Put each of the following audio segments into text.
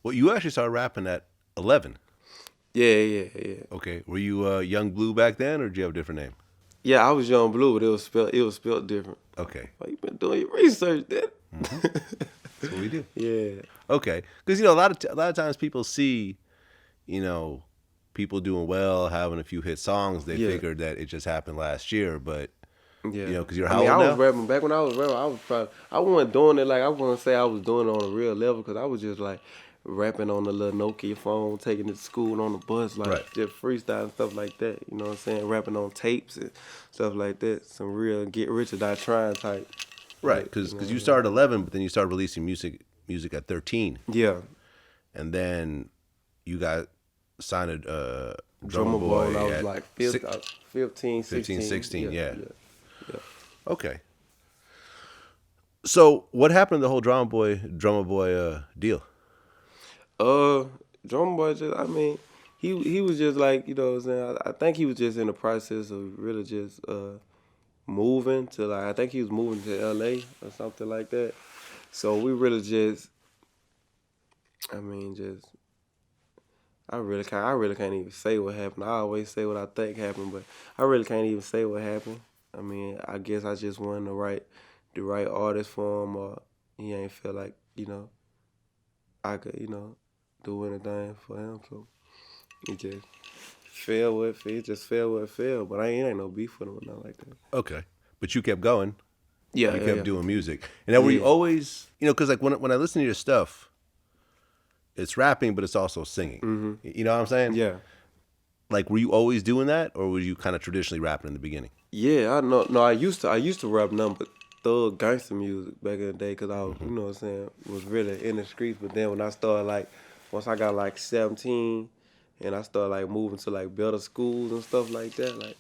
Well, you actually started rapping at 11. Yeah. Okay. Were you Young Blue back then, or did you have a different name? Yeah, I was Young Blue, but it was spelled different. Okay. Well, you been doing your research, then. Mm-hmm. That's what we do. Yeah. Okay. Because a lot of times people see, you know, people doing well, having a few hit songs. They Yeah. figured that it just happened last year, but Yeah. because you're I how mean, old I was now? rapping back when I was rapping. I was probably I wasn't doing it like I wouldn't say I was doing it on a real level because I was just like rapping on the little Nokia phone, taking it to school on the bus, like Right. just freestyle and stuff like that. You know what I'm saying? Rapping on tapes and stuff like that. Some real get rich or die trying type. Right. Like, Because you know what you I'm saying? started 11, but then you started releasing music at 13, Yeah. and then you got signed Drumma Drummer Boy when I Boy was at like 15, 15, 16. 16. Yeah. Yeah. Okay. So what happened to the whole Drumma Boy deal? Uh, Drummer Boy just, I mean, he was just like, you know what I'm saying? I think he was just in the process of really just moving to like, I think he was moving to LA or something like that. So we really just, I mean, just, I really can't even say what happened. I always say what I think happened, but I really can't even say what happened. I mean, I guess I just wasn't the right artist for him, or he ain't feel like, I could, do anything for him. So he just fell where it fell. He just fell where it fell. But it ain't no beef with him or nothing like that. Okay. But you kept going. Yeah, You yeah, kept yeah. doing music. And now were you Yeah. always, because like when I listen to your stuff, it's rapping, but it's also singing. Mm-hmm. You know what I'm saying? Yeah. Like, were you always doing that, or were you kind of traditionally rapping in the beginning? Yeah, I know. No, I used to rap nothing but thug gangster music back in the day because I was, Mm-hmm. you know what I'm saying, was really in the streets. But then when I started like, once I got like 17 and I started like moving to like better schools and stuff like that, like,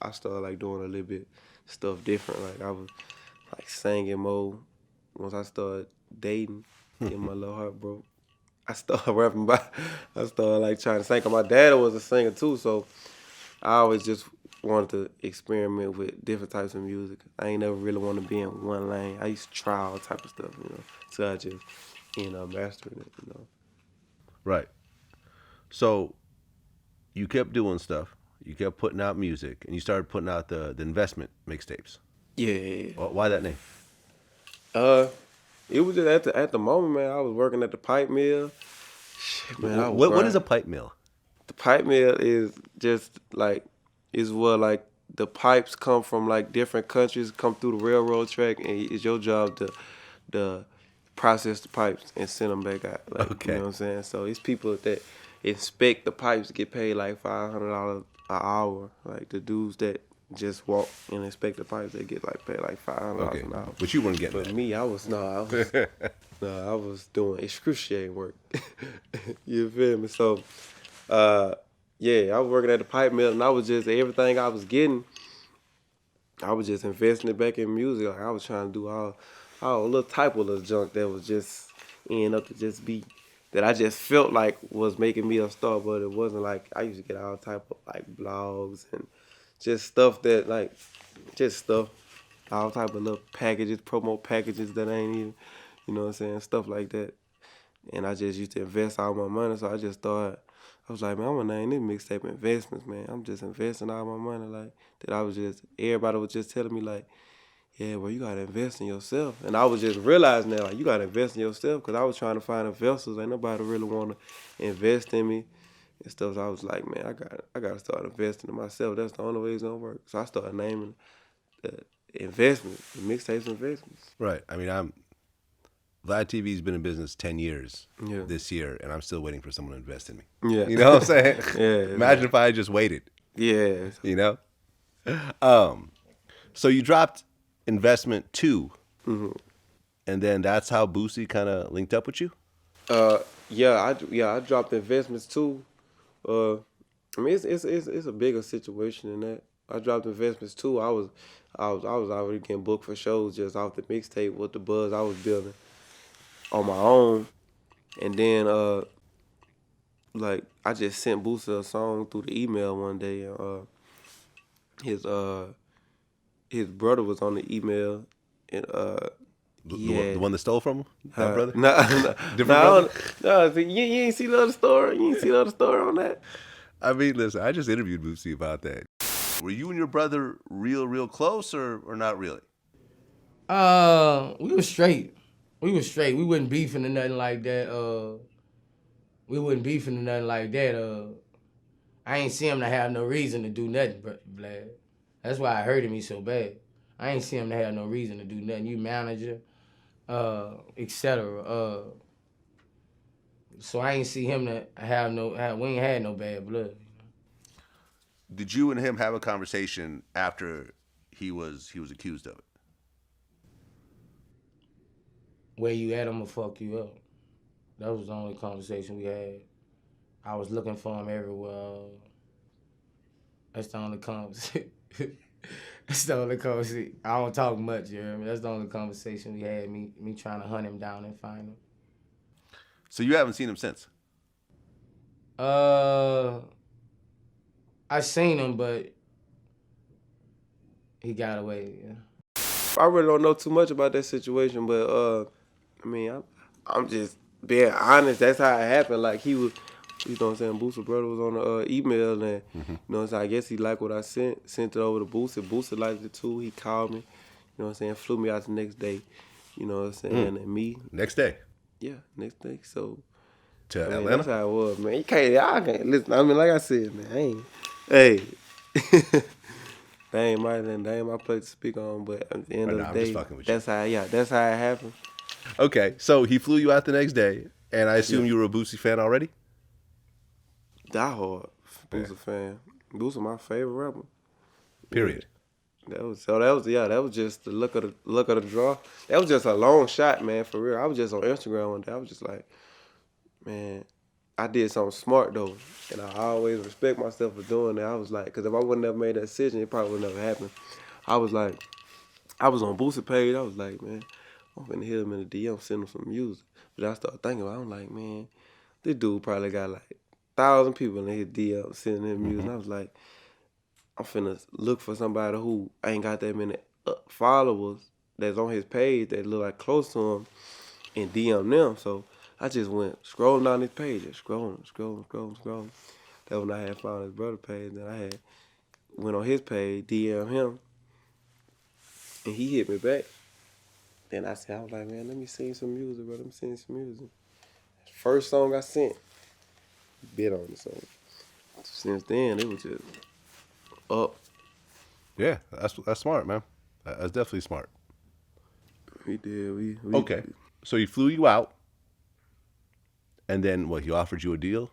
I started like doing a little bit stuff different. Like I was like singing more. Once I started dating, getting my little heart broke, I started rapping by, I started like trying to sing. 'Cause my dad was a singer too, so I always just wanted to experiment with different types of music. I ain't never really want to be in one lane. I used to try all type of stuff, so I just, mastered it. Right. So you kept doing stuff. You kept putting out music, and you started putting out the investment mixtapes. Yeah. Why that name? Uh, it was just at the moment, man. I was working at the pipe mill. Shit, man, I was What is a grinding. pipe mill? The pipe mill is just like is where like the pipes come from like different countries, come through the railroad track, and it's your job to process the pipes and send them back out. Like you know Okay. what I'm saying. So it's people that inspect the pipes get paid like $500 an hour. Like the dudes that just walk and inspect the pipes, they get like paid like $500 Okay. an hour. But you weren't getting But that. me, I was doing excruciating work. You feel me? So, yeah, I was working at the pipe mill, and I was just everything I was getting, I was just investing it back in music. Like I was trying to do all little type of little junk that was just end up to just be that I just felt like was making me a star, but it wasn't. Like I used to get all type of like blogs and just stuff that like just stuff, all type of little packages, promo packages that ain't even, you know what I'm saying, stuff like that. And I just used to invest all my money, so I just thought, I was like, man, I'm gonna name this mixtape investments, man. I'm just investing all my money, like that. Everybody was just telling me, like, yeah, well, you gotta invest in yourself. And I was just realizing that, like, you gotta invest in yourself, because I was trying to find investors. Ain't nobody really wanna invest in me and stuff. So I was like, man, I gotta start investing in myself. That's the only way it's gonna work. So I started naming the investments, the mixtapes investments. Right. I mean, VladTV's been in business 10 years Yeah. this year, and I'm still waiting for someone to invest in me. Yeah. You know what I'm saying? Yeah. Imagine if I had just waited, Yeah. you know? Um, so you dropped Investment 2, Hmm. and then that's how Boosie kind of linked up with you? I dropped investments too. Uh, I mean, it's a bigger situation than that. I dropped investments too. I was already getting booked for shows just off the mixtape with the buzz I was building on my own, and then like I just sent Boosie a song through the email one day, and his his brother was on the email, and Yeah. The one that stole from him? That brother? Different No, brother? no. You ain't see the other story. You ain't see the other story on that. I mean, listen, I just interviewed Boosie about that. Were you and your brother real close or not really? We was straight. We was straight. We wasn't beefing or nothing like that. I ain't see him to have no reason to do nothing, Vlad. That's why it hurted me so bad. I ain't see him to have no reason to do nothing. You manager, etc. So I ain't see him to we ain't had no bad blood. Did you and him have a conversation after he was accused of it? Where you at, I'ma fuck you up. That was the only conversation we had. I was looking for him everywhere. That's the only conversation. That's the only conversation. I don't talk much, you hear me? That's the only conversation we had, me trying to hunt him down and find him. So you haven't seen him since? I seen him, but he got away, yeah. I really don't know too much about that situation, but I mean, I'm just being honest. That's how it happened. Like he was, you know what I'm saying. Boosie's brother was on the email, and you know what I'm saying. I guess he liked what I sent it over to Boosie. Boosie liked it too. He called me, you know what I'm saying. Flew me out the next day, you know what I'm saying. And me Next day? yeah, next day. So To I mean, Atlanta? that's how it was, man. Y'all can't listen. I mean, like I said, man, hey. That ain't my place to speak on, but at the end of the I'm day, just fucking with you. that's how it happened. Okay, so he flew you out the next day, and I assume you were a Boosie fan already? Die hard Boosie fan. Boosie my favorite rapper. Period. That was just the look of the draw. That was just a long shot, man, for real. I was just on Instagram one day. I was just like, man, I did something smart though, and I always respect myself for doing that. I was like, because if I wouldn't have made that decision, it probably would never happen. I was like, I was on Boosie page. I was like, man, I'm finna hit him in the DM, send him some music. But I started thinking about it. I'm like, man, this dude probably got like 1,000 people in his DM sending him music. And I was like, I'm finna look for somebody who ain't got that many followers that's on his page that look like close to him and DM them. So I just went scrolling down his page, just scrolling. That when I had found his brother page, then I went on his page, DM him, and he hit me back. Then I was like, man, let me sing some music, bro. Let me sing some music. First song I sent, bit on it. So since then, it was just up. Yeah, that's smart, man. That's definitely smart. We did. We Okay, so he flew you out, and then what? He offered you a deal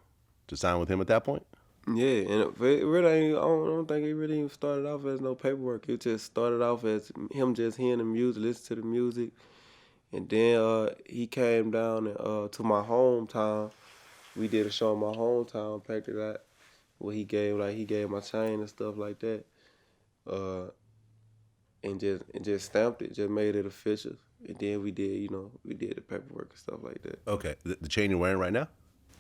to sign with him at that point? Yeah, and it really ain't, I don't think it really even started off as no paperwork. It just started off as him just hearing the music, listening to the music. And then he came down and, to my hometown. We did a show in my hometown, packed it out. Where he gave my chain and stuff like that. And just stamped it, just made it official. And then we did the paperwork and stuff like that. Okay, the chain you're wearing right now?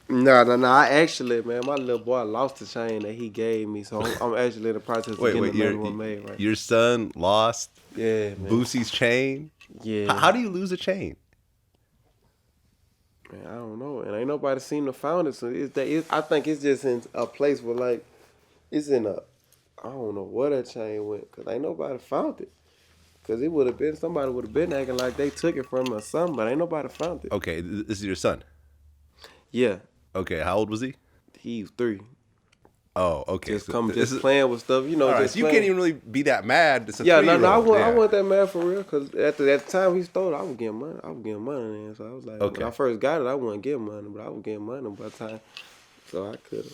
No. I actually, man, my little boy lost the chain that he gave me, so I'm actually in the process of getting another one made. Right. Your son lost Man. Boosie's chain? Yeah. How do you lose a chain? Man, I don't know, and ain't nobody seen the found it. So I think it's just in a place where like it's in a, I don't know where that chain went, cause ain't nobody found it. Cause it would have been somebody would have been acting like they took it from him or something, but ain't nobody found it. Okay, this is your son. Yeah. Okay, how old was he? He was 3. Oh, okay. Just playing with stuff, you know. All right, just so you can't even really be that mad. Yeah, no, I wasn't that mad for real. Cause at the time he stole it, I was getting money. Then, so I was like, okay. When I first got it, I wasn't getting money, but I was getting money by the time, so I could have.